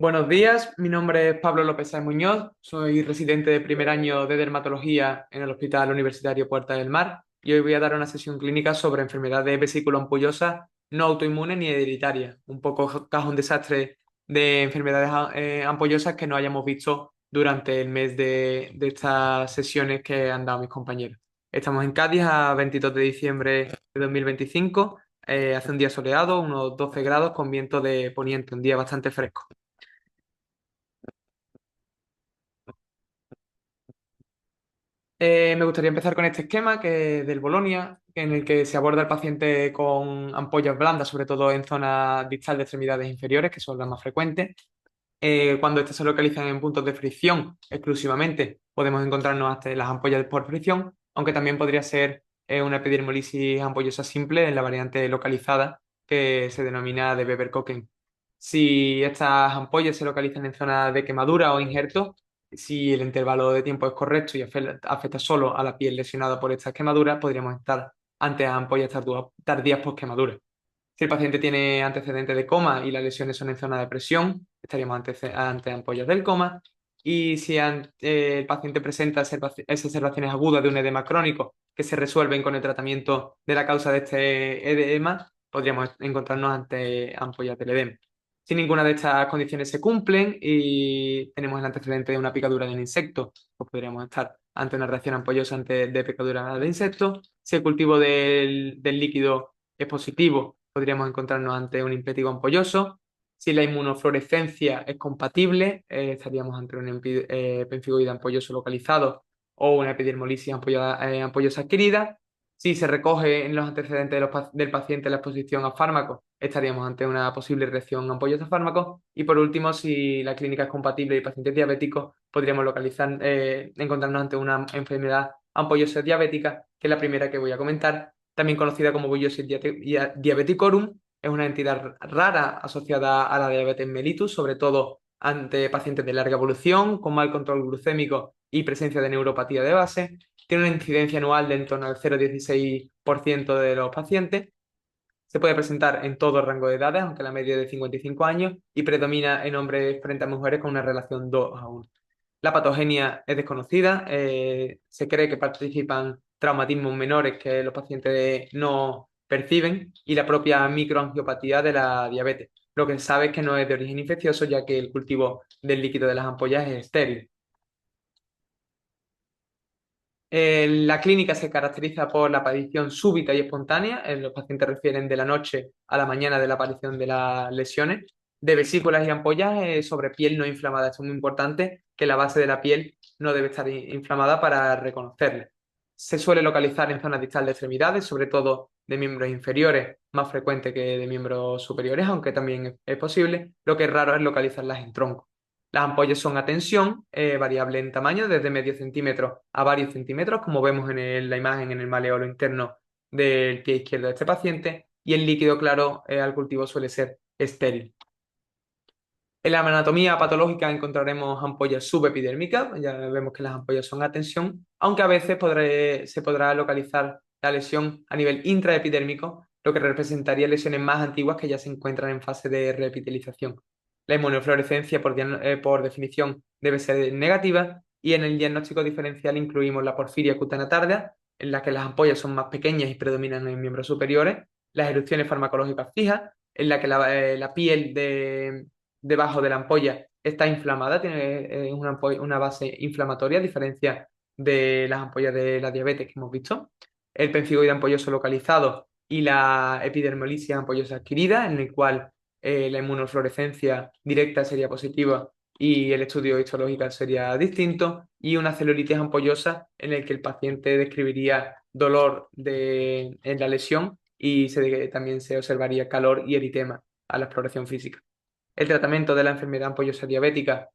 Buenos días, mi nombre es Pablo López Sáenz Muñoz, soy residente de primer año de dermatología en el Hospital Universitario Puerta del Mar y hoy voy a dar una sesión clínica sobre enfermedades vesículo-ampollosas no autoinmunes ni hereditarias, un poco cajón desastre de enfermedades ampollosas que no hayamos visto durante el mes de estas sesiones que han dado mis compañeros. Estamos en Cádiz a 22 de diciembre de 2025, hace un día soleado, unos 12 grados con viento de poniente, un día bastante fresco. Me gustaría empezar con este esquema que del Bolonia, en el que se aborda al paciente con ampollas blandas, sobre todo en zonas distal de extremidades inferiores, que son las más frecuentes. Cuando estas se localizan en puntos de fricción exclusivamente, podemos encontrarnos hasta las ampollas por fricción, aunque también podría ser una epidermolisis ampollosa simple en la variante localizada que se denomina de Weber-Cocken. Si estas ampollas se localizan en zonas de quemadura o injertos, si el intervalo de tiempo es correcto y afecta solo a la piel lesionada por estas quemaduras, podríamos estar ante ampollas tardías post quemadura. Si el paciente tiene antecedentes de coma y las lesiones son en zona de presión, estaríamos ante ampollas del coma. Y si el paciente presenta esas observaciones agudas de un edema crónico que se resuelven con el tratamiento de la causa de este edema, podríamos encontrarnos ante ampollas del edema. Si ninguna de estas condiciones se cumplen y tenemos el antecedente de una picadura de un insecto, pues podríamos estar ante una reacción ampollosa de picadura de insecto. Si el cultivo del líquido es positivo, podríamos encontrarnos ante un impétigo ampolloso. Si la inmunofluorescencia es compatible, estaríamos ante un pemfigoide ampolloso localizado o una epidermolisis ampollosa adquirida. Si se recoge en los antecedentes del paciente la exposición a fármacos, estaríamos ante una posible reacción ampollosa a fármacos. Y por último, si la clínica es compatible y pacientes diabéticos, podríamos encontrarnos ante una enfermedad ampollosa diabética, que es la primera que voy a comentar, también conocida como Bulliosis diabeticorum. Es una entidad rara asociada a la diabetes mellitus, sobre todo ante pacientes de larga evolución, con mal control glucémico y presencia de neuropatía de base. Tiene una incidencia anual de en torno al 0,16% de los pacientes. Se puede presentar en todo rango de edades, aunque la media es de 55 años, y predomina en hombres frente a mujeres con una relación 2:1. La patogenia es desconocida, se cree que participan traumatismos menores que los pacientes no perciben y la propia microangiopatía de la diabetes. Lo que se sabe es que no es de origen infeccioso, ya que el cultivo del líquido de las ampollas es estéril. La clínica se caracteriza por la aparición súbita y espontánea. Los pacientes refieren de la noche a la mañana de la aparición de las lesiones de vesículas y ampollas sobre piel no inflamada. Esto es muy importante, que la base de la piel no debe estar inflamada para reconocerla. Se suele localizar en zonas distales de extremidades, sobre todo de miembros inferiores, más frecuente que de miembros superiores, aunque también es posible. Lo que es raro es localizarlas en tronco. Las ampollas son a tensión, variable en tamaño, desde medio centímetro a varios centímetros, como vemos en la imagen en el maleolo interno del pie izquierdo de este paciente, y el líquido claro al cultivo suele ser estéril. En la anatomía patológica encontraremos ampollas subepidérmicas, ya vemos que las ampollas son a tensión, aunque a veces se podrá localizar la lesión a nivel intraepidérmico, lo que representaría lesiones más antiguas que ya se encuentran en fase de reepitelización. La inmunofluorescencia, por definición, debe ser negativa y en el diagnóstico diferencial incluimos la porfiria cutánea tarda, en la que las ampollas son más pequeñas y predominan en miembros superiores, las erupciones farmacológicas fijas, en la que la piel debajo de la ampolla está inflamada, tiene una base inflamatoria, a diferencia de las ampollas de la diabetes que hemos visto. El pemfigoide ampolloso localizado y la epidermolisis ampollosa adquirida, en el cual la inmunofluorescencia directa sería positiva y el estudio histológico sería distinto, y una celulitis ampollosa en el que el paciente describiría dolor en la lesión y también se observaría calor y eritema a la exploración física. El tratamiento de la enfermedad ampollosa diabética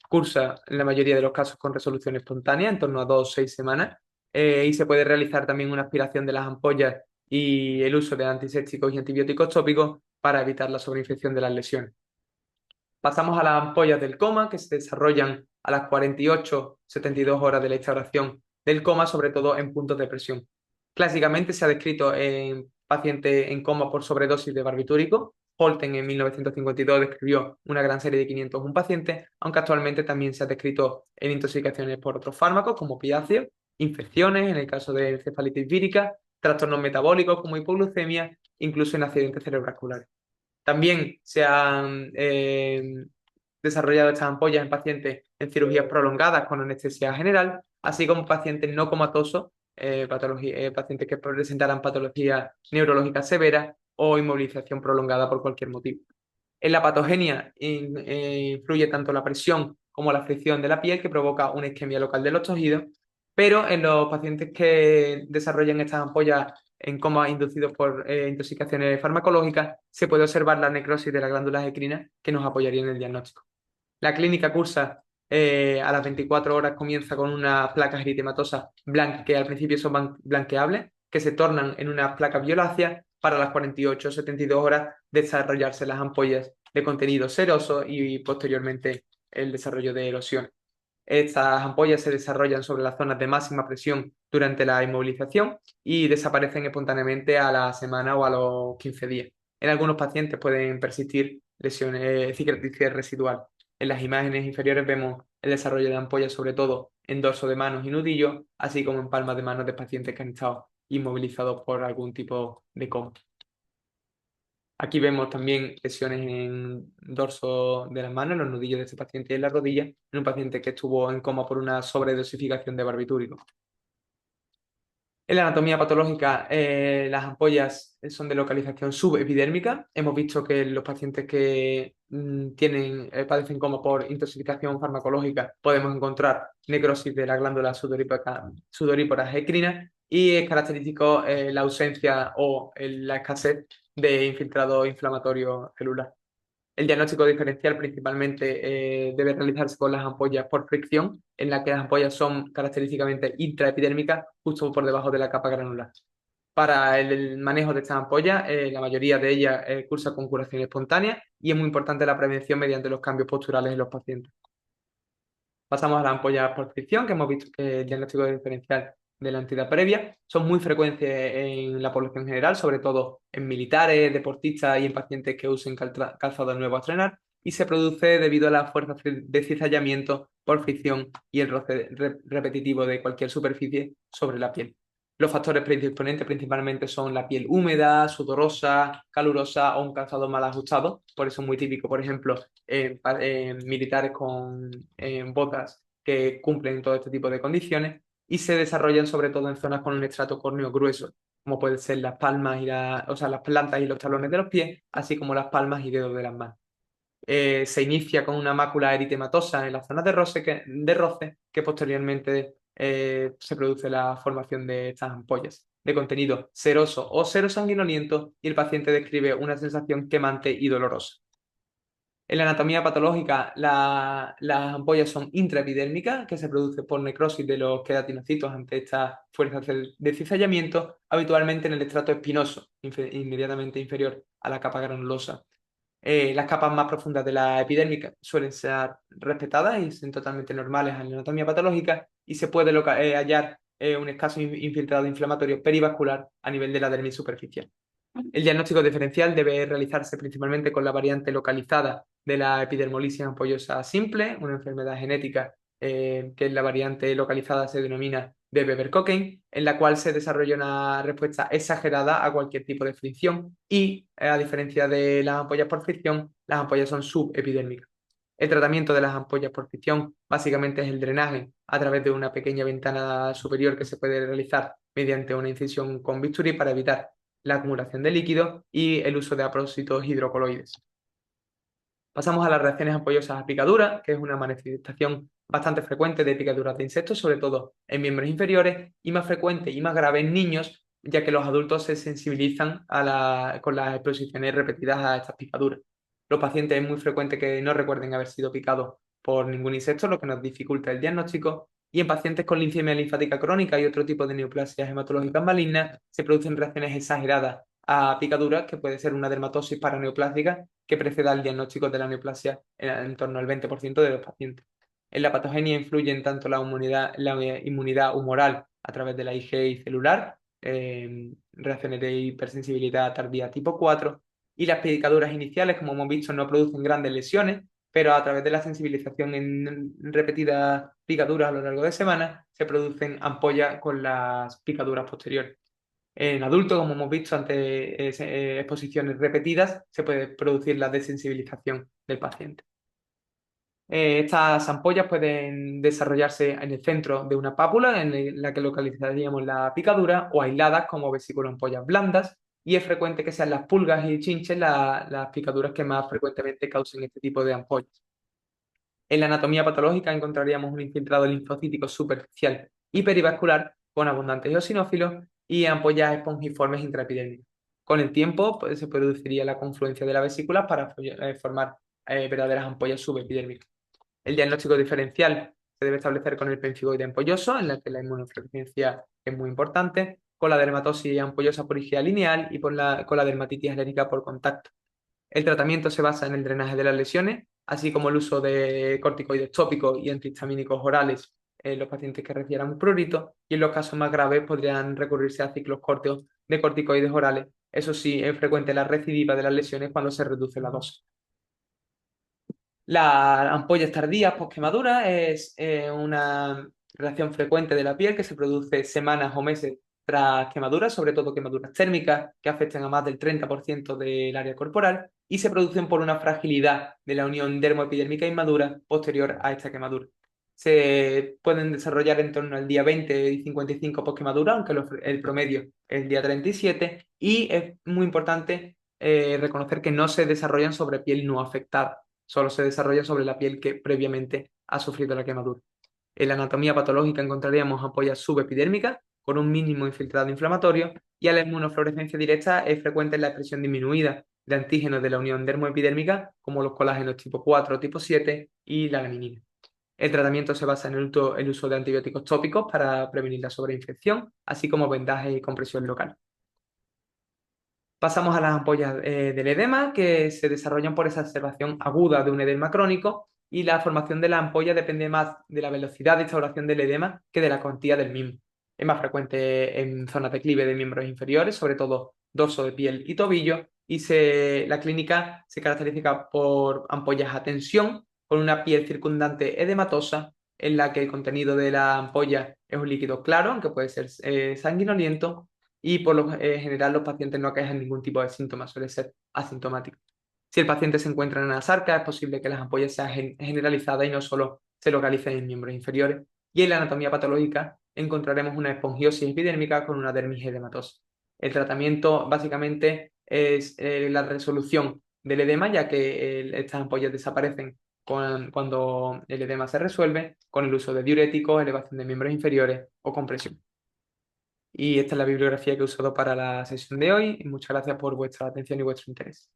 cursa en la mayoría de los casos con resolución espontánea, en torno a 2 o 6 semanas, y se puede realizar también una aspiración de las ampollas y el uso de antisépticos y antibióticos tópicos para evitar la sobreinfección de las lesiones. Pasamos a las ampollas del coma, que se desarrollan a las 48-72 horas de la instauración del coma, sobre todo en puntos de presión. Clásicamente se ha descrito en pacientes en coma por sobredosis de barbitúrico, Holten en 1952 describió una gran serie de 501 pacientes, aunque actualmente también se ha descrito en intoxicaciones por otros fármacos como opiáceos, infecciones en el caso de encefalitis vírica, trastornos metabólicos como hipoglucemia, incluso en accidentes cerebrovasculares. También se han desarrollado estas ampollas en pacientes en cirugías prolongadas con anestesia general, así como pacientes no comatosos, pacientes que presentaran patologías neurológicas severas o inmovilización prolongada por cualquier motivo. En la patogenia influye tanto la presión como la fricción de la piel, que provoca una isquemia local de los tejidos, pero en los pacientes que desarrollan estas ampollas en coma inducidos por intoxicaciones farmacológicas, se puede observar la necrosis de las glándulas endocrinas que nos apoyaría en el diagnóstico. La clínica cursa a las 24 horas comienza con unas placas eritematosas que al principio son blanqueables, que se tornan en unas placas violáceas para las 48 o 72 horas desarrollarse las ampollas de contenido seroso y posteriormente el desarrollo de erosión. Estas ampollas se desarrollan sobre las zonas de máxima presión durante la inmovilización y desaparecen espontáneamente a la semana o a los 15 días. En algunos pacientes pueden persistir lesiones, cicatrices residuales. En las imágenes inferiores vemos el desarrollo de ampollas, sobre todo en dorso de manos y nudillos, así como en palmas de manos de pacientes que han estado inmovilizados por algún tipo de coma. Aquí vemos también lesiones en dorso de las manos, en los nudillos de este paciente y en la rodilla, en un paciente que estuvo en coma por una sobredosificación de barbitúrico. En la anatomía patológica, las ampollas son de localización subepidérmica. Hemos visto que los pacientes que padecen coma por intoxicación farmacológica podemos encontrar necrosis de la glándula sudoríparas ecrinas y es característico la ausencia o la escasez de infiltrado inflamatorio celular. El diagnóstico diferencial principalmente debe realizarse con las ampollas por fricción, en la que las ampollas son característicamente intraepidérmicas, justo por debajo de la capa granular. Para el manejo de estas ampollas, la mayoría de ellas cursa con curación espontánea y es muy importante la prevención mediante los cambios posturales en los pacientes. Pasamos a las ampollas por fricción, que hemos visto que el diagnóstico diferencial de la entidad previa son muy frecuentes en la población general, sobre todo en militares, deportistas y en pacientes que usen calzado nuevo a estrenar, y se produce debido a las fuerzas de cizallamiento por fricción y el roce repetitivo de cualquier superficie sobre la piel. Los factores predisponentes principalmente son la piel húmeda, sudorosa, calurosa o un calzado mal ajustado. Por eso es muy típico, por ejemplo, en militares con botas que cumplen todo este tipo de condiciones y se desarrollan sobre todo en zonas con un estrato córneo grueso, como pueden ser las palmas o sea, las plantas y los talones de los pies, así como las palmas y dedos de las manos. Se inicia con una mácula eritematosa en la zona de roce que posteriormente se produce la formación de estas ampollas de contenido seroso o serosanguinoliento y el paciente describe una sensación quemante y dolorosa. En la anatomía patológica, las ampollas son intraepidérmicas, que se produce por necrosis de los queratinocitos ante estas fuerzas de cizallamiento, habitualmente en el estrato espinoso, inmediatamente inferior a la capa granulosa. Las capas más profundas de la epidérmica suelen ser respetadas y son totalmente normales en la anatomía patológica y se puede hallar un escaso infiltrado inflamatorio perivascular a nivel de la dermis superficial. El diagnóstico diferencial debe realizarse principalmente con la variante localizada de la epidermolisis ampollosa simple, una enfermedad genética que en la variante localizada se denomina de Weber-Cockayne, en la cual se desarrolla una respuesta exagerada a cualquier tipo de fricción y, a diferencia de las ampollas por fricción, las ampollas son subepidérmicas. El tratamiento de las ampollas por fricción básicamente es el drenaje a través de una pequeña ventana superior que se puede realizar mediante una incisión con bisturí para evitar la acumulación de líquido y el uso de apósitos hidrocoloides. Pasamos a las reacciones ampollosas a picaduras, que es una manifestación bastante frecuente de picaduras de insectos, sobre todo en miembros inferiores, y más frecuente y más grave en niños, ya que los adultos se sensibilizan con las exposiciones repetidas a estas picaduras. Los pacientes es muy frecuente que no recuerden haber sido picados por ningún insecto, lo que nos dificulta el diagnóstico, y en pacientes con linfemia linfática crónica y otro tipo de neoplasias hematológicas malignas se producen reacciones exageradas a picaduras, que puede ser una dermatosis paraneoplásica que preceda al diagnóstico de la neoplasia en torno al 20% de los pacientes. En la patogenia influyen tanto la inmunidad humoral a través de la IgE y celular, reacciones de hipersensibilidad tardía tipo 4, y las picaduras iniciales, como hemos visto, no producen grandes lesiones, pero a través de la sensibilización en repetidas picaduras a lo largo de semanas, se producen ampollas con las picaduras posteriores. En adultos, como hemos visto ante exposiciones repetidas, se puede producir la desensibilización del paciente. Estas ampollas pueden desarrollarse en el centro de una pápula en la que localizaríamos la picadura o aisladas como vesículo-ampollas blandas, y es frecuente que sean las pulgas y chinches las picaduras que más frecuentemente causen este tipo de ampollas. En la anatomía patológica encontraríamos un infiltrado linfocítico superficial y perivascular con abundantes eosinófilos y ampollas espongiformes intraepidérmicas. Con el tiempo, pues, se produciría la confluencia de la vesícula para formar verdaderas ampollas subepidérmicas. El diagnóstico diferencial se debe establecer con el pemfigoide ampolloso, en la que la inmunofluorescencia es muy importante, con la dermatosis ampollosa por IgA lineal y con la dermatitis alérgica por contacto. El tratamiento se basa en el drenaje de las lesiones, así como el uso de corticoides tópicos y antihistamínicos orales en los pacientes que refieran un prurito, y en los casos más graves podrían recurrirse a ciclos cortos de corticoides orales. Eso sí, es frecuente la recidiva de las lesiones cuando se reduce la dosis. Las ampollas tardías post-quemadura es una reacción frecuente de la piel que se produce semanas o meses tras quemaduras, sobre todo quemaduras térmicas que afectan a más del 30% del área corporal, y se producen por una fragilidad de la unión dermoepidérmica inmadura posterior a esta quemadura. Se pueden desarrollar en torno al día 20 y 55 post-quemadura, aunque el promedio es el día 37, y es muy importante reconocer que no se desarrollan sobre piel no afectada, solo se desarrolla sobre la piel que previamente ha sufrido la quemadura. En la anatomía patológica encontraríamos ampollas subepidérmicas con un mínimo infiltrado inflamatorio, y a la inmunofluorescencia directa es frecuente la expresión disminuida de antígenos de la unión dermoepidérmica, como los colágenos tipo 4 o tipo 7 y la laminina. El tratamiento se basa en el uso de antibióticos tópicos para prevenir la sobreinfección, así como vendaje y compresión local. Pasamos a las ampollas del edema, que se desarrollan por exacerbación aguda de un edema crónico, y la formación de la ampolla depende más de la velocidad de instauración del edema que de la cuantía del mismo. Es más frecuente en zonas de declive de miembros inferiores, sobre todo dorso de piel y tobillo, y la clínica se caracteriza por ampollas a tensión, con una piel circundante edematosa, en la que el contenido de la ampolla es un líquido claro, aunque puede ser sanguinoliento, y por lo general los pacientes no aquejan ningún tipo de síntomas, suele ser asintomático. Si el paciente se encuentra en una sarca, es posible que las ampollas sean generalizadas y no solo se localicen en miembros inferiores. Y en la anatomía patológica encontraremos una espongiosis epidérmica con una dermis edematosa. El tratamiento básicamente es la resolución del edema, ya que estas ampollas desaparecen cuando el edema se resuelve, con el uso de diuréticos, elevación de miembros inferiores o compresión. Y esta es la bibliografía que he usado para la sesión de hoy. Muchas gracias por vuestra atención y vuestro interés.